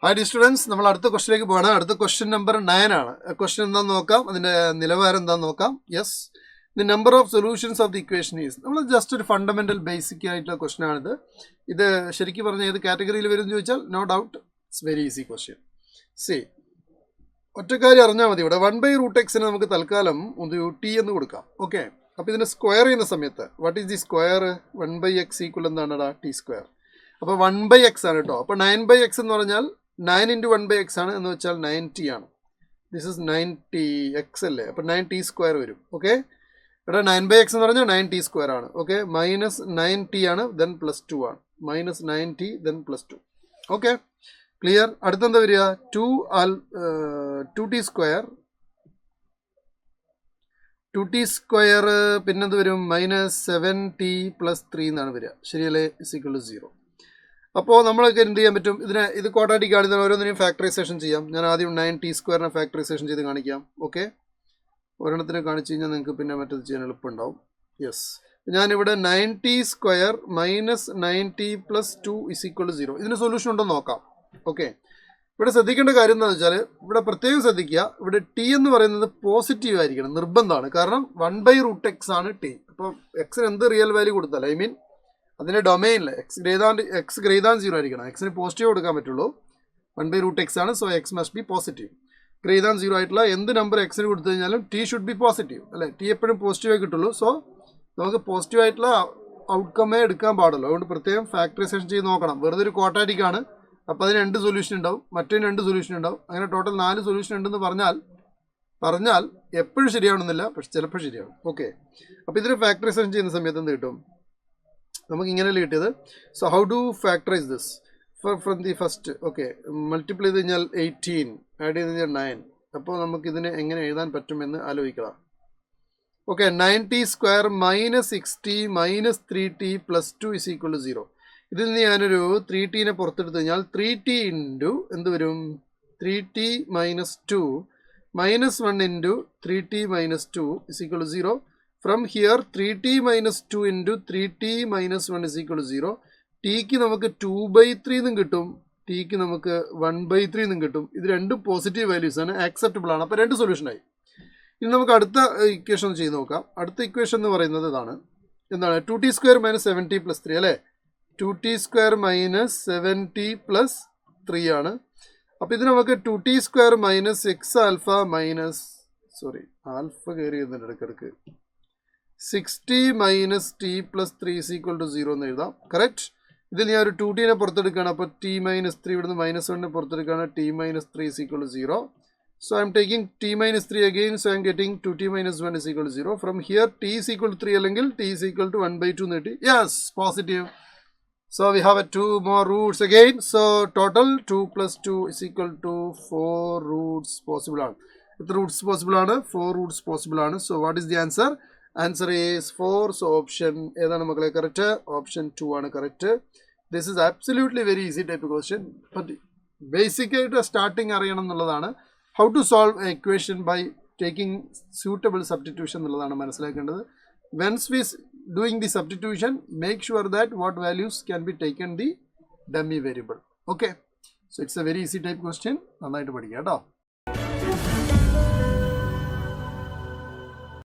Hi dear students, നമ്മൾ അടുത്ത ക്വസ്റ്റ്യനിലേക്ക് പോവാണ്. അടുത്ത ക്വസ്റ്റ്യൻ നമ്പർ 9 ആണ്. ക്വസ്റ്റ്യൻ എന്താണെന്ന് നോക്കാം, അതിന്റെ നിലവാരം എന്താണെന്ന് നോക്കാം. Yes, the number of solutions of the equation is. നമ്മൾ ജസ്റ്റ് ഒരു ഫണ്ടമെന്റൽ ബേസിക് ആയിട്ടുള്ള ക്വസ്റ്റ്യൻ ആണിത്. ഇത് ശരിക്കും പറഞ്ഞാൽ ഏത് കാറ്റഗറിയിൽ വരും എന്ന് ചോദിച്ചാൽ no doubt it's very easy question. See, ഒറ്റക്കാര്യം അറിഞ്ഞാൽ മതി. ഇവിടെ 1/√x നമുക്ക് തൽക്കാലം ഒരു ടി എന്ന് കൊടുക്കാം. ഓക്കെ, അപ്പോൾ ഇതിനെ സ്ക്വയർ ചെയ്യുന്ന സമയത്ത് what is the square? 1/x equal എന്താണടാ? T square. അപ്പോൾ 1/x ആണ് കേട്ടോ. അപ്പോൾ 9/x എന്ന് പറഞ്ഞാൽ 9 × 1/x ആണ് എന്ന് വെച്ചാൽ 90 ആണ്. ദിസ് ഇസ് 90x അല്ലേ? അപ്പോൾ 9t സ്ക്വയർ വരും. ഓക്കെ, ഇവിടെ 9/x എന്ന് പറഞ്ഞാൽ 9t സ്ക്വയർ ആണ്. ഓക്കെ, മൈനസ് 9t ആണ്, ദെൻ പ്ലസ് 2 ആണ്. Minus 9t then plus 2. Okay, clear. അടുത്തെന്താ വരിക? 2t square. 2t സ്ക്വയർ പിന്നെന്ത് വരും? മൈനസ് 7t പ്ലസ് 3 എന്നാണ് വരിക. ശരിയല്ലേ? = 0. അപ്പോൾ നമ്മളൊക്കെ എന്ത് ചെയ്യാൻ പറ്റും? ഇത് ക്വാഡ്രാറ്റിക് ആണ്. ഇതിന് ഓരോന്നിനെയും ഫാക്ടറൈസേഷൻ ചെയ്യാം. ഞാൻ ആദ്യം 9t സ്ക്വയറിനെ ഫാക്ടറൈസേഷൻ ചെയ്ത് കാണിക്കാം. ഓക്കെ, ഒരെണ്ണത്തിന് കാണിച്ചു കഴിഞ്ഞാൽ നിങ്ങൾക്ക് പിന്നെ മറ്റത് ചെയ്യാൻ എളുപ്പമുണ്ടാവും. യെസ്, ഞാനിവിടെ 9t square minus 9t plus 2 = 0. ഇതിന് സൊല്യൂഷൻ ഉണ്ടെന്ന് നോക്കാം. ഓക്കെ, ഇവിടെ ശ്രദ്ധിക്കേണ്ട കാര്യം എന്താണെന്ന് വെച്ചാൽ ഇവിടെ പ്രത്യേകം ശ്രദ്ധിക്കുക, ഇവിടെ ടി എന്ന് പറയുന്നത് പോസിറ്റീവ് ആയിരിക്കണം, നിർബന്ധമാണ്. കാരണം 1/√x ആണ് ടി. അപ്പോൾ എക്സിന് എന്ത് റിയൽ വാല്യൂ കൊടുത്താൽ, ഐ മീൻ അതിൻ്റെ ഡൊമൈനിൽ x > 0 ആയിരിക്കണം. എക്സിന് പോസിറ്റീവ് കൊടുക്കാൻ പറ്റുള്ളൂ. 1/√x ആണ്, so X must be positive. > 0 ആയിട്ടുള്ള എന്ത് നമ്പർ എക്സിന് കൊടുത്തു കഴിഞ്ഞാലും ടി ഷുഡ് ബി പോസിറ്റീവ് അല്ലേ? ടി എപ്പോഴും പോസിറ്റീവായി കിട്ടുള്ളൂ. സോ നമുക്ക് പോസിറ്റീവ് ആയിട്ടുള്ള ഔട്ട്കമേ എടുക്കാൻ പാടുള്ളൂ. അതുകൊണ്ട് പ്രത്യേകം ഫാക്ടറൈസേഷൻ ചെയ്ത് നോക്കണം. വെറുതെ ഒരു ക്വാഡ്രാറ്റിക് ആണ്, അപ്പോൾ അതിന് 2 സൊല്യൂഷൻ ഉണ്ടാവും, മറ്റേന് 2 സൊല്യൂഷൻ ഉണ്ടാവും. അങ്ങനെ ടോട്ടൽ 4 സൊല്യൂഷൻ ഉണ്ടെന്ന് പറഞ്ഞാൽ എപ്പോഴും ശരിയാവണമെന്നില്ല, പക്ഷെ ചിലപ്പോൾ ശരിയാവും. ഓക്കെ, അപ്പോൾ ഇതിന് ഫാക്ടറൈസേഷൻ ചെയ്യുന്ന സമയത്ത് എന്ത് കിട്ടും? നമുക്ക് ഇങ്ങനെയല്ലേ കിട്ടിയത്. So how do factorise this from the first? Okay, multiply ചെയ്ത് കഴിഞ്ഞാൽ 18, ആഡ് ചെയ്ത് കഴിഞ്ഞാൽ 9. അപ്പോൾ നമുക്കിതിനെ എങ്ങനെ എഴുതാൻ പറ്റുമെന്ന് ആലോചിക്കണം. Okay, 9t square minus 6t minus 3t plus 2 = 0. ഇതിൽ നിന്ന് ഞാനൊരു 3tനെ പുറത്തെടുത്ത് കഴിഞ്ഞാൽ 3t ഇൻറ്റു എന്ത് വരും? 3t minus 2 minus 1 into 3t minus 2 = 0. From here 3t minus 2 into 3t minus 1 = 0. Tick നമുക്ക് 2/3 എന്നും കിട്ടും, ടിക്ക് നമുക്ക് 1/3 എന്നും കിട്ടും. ഇത് രണ്ടും പോസിറ്റീവ് വാല്യൂസ് ആണ്, ആക്സെപ്റ്റബിൾ ആണ്. അപ്പോൾ 2 സൊല്യൂഷനായി. ഇനി നമുക്ക് അടുത്ത ഇക്വേഷൻ ചെയ്ത് നോക്കാം. അടുത്ത ഇക്വേഷൻ എന്ന് പറയുന്നത് ഇതാണ്. എന്താണ്? 2t square minus 7t plus 3 അല്ലേ? 2t square minus 7t plus 3 ആണ്. അപ്പോൾ ഇത് നമുക്ക് 2t square minus X alpha minus alpha കയറി ചെയ്യുന്നുണ്ട് ഇടയ്ക്കിടയ്ക്ക് 6t മൈനസ് ടി പ്ലസ് 3 = 0 എന്ന് എഴുതാം. കറക്റ്റ്. ഇതിൽ ഞാൻ ഒരു 2tനെ പുറത്തെടുക്കുകയാണ്. അപ്പോൾ t മൈനസ് 3 ഇവിടുന്ന് -1നെ പുറത്തെടുക്കുകയാണ്. t minus 3 = 0. So I am taking t minus 3 again. So I am getting 2t minus 1 = 0. From here t = 3 അല്ലെങ്കിൽ t = 1/2 എന്ന് കിട്ടി. Yes, positive. So we have 2 more Roots again. So total 2 + 2 = 4 Roots possible ആണ്. എത്ര Roots possible ആണ്? 4 Roots possible ആണ്. So what is the answer? Answer is 4. So option ഏതാണ് മക്കളെ correct? Option 2 ആണ് correct. This is absolutely very easy type question. But basic ആയിട്ട് starting അറിയണം എന്നുള്ളതാണ്. How to solve a equation by taking suitable substitution എന്നുള്ളതാണ് മനസ്സിലാക്കേണ്ടത്. When's we doing the substitution make sure that what values can be taken the dummy variable. Okay, so it's a very easy type question. നന്നായിട്ട് പഠിക്കുക കേട്ടോ.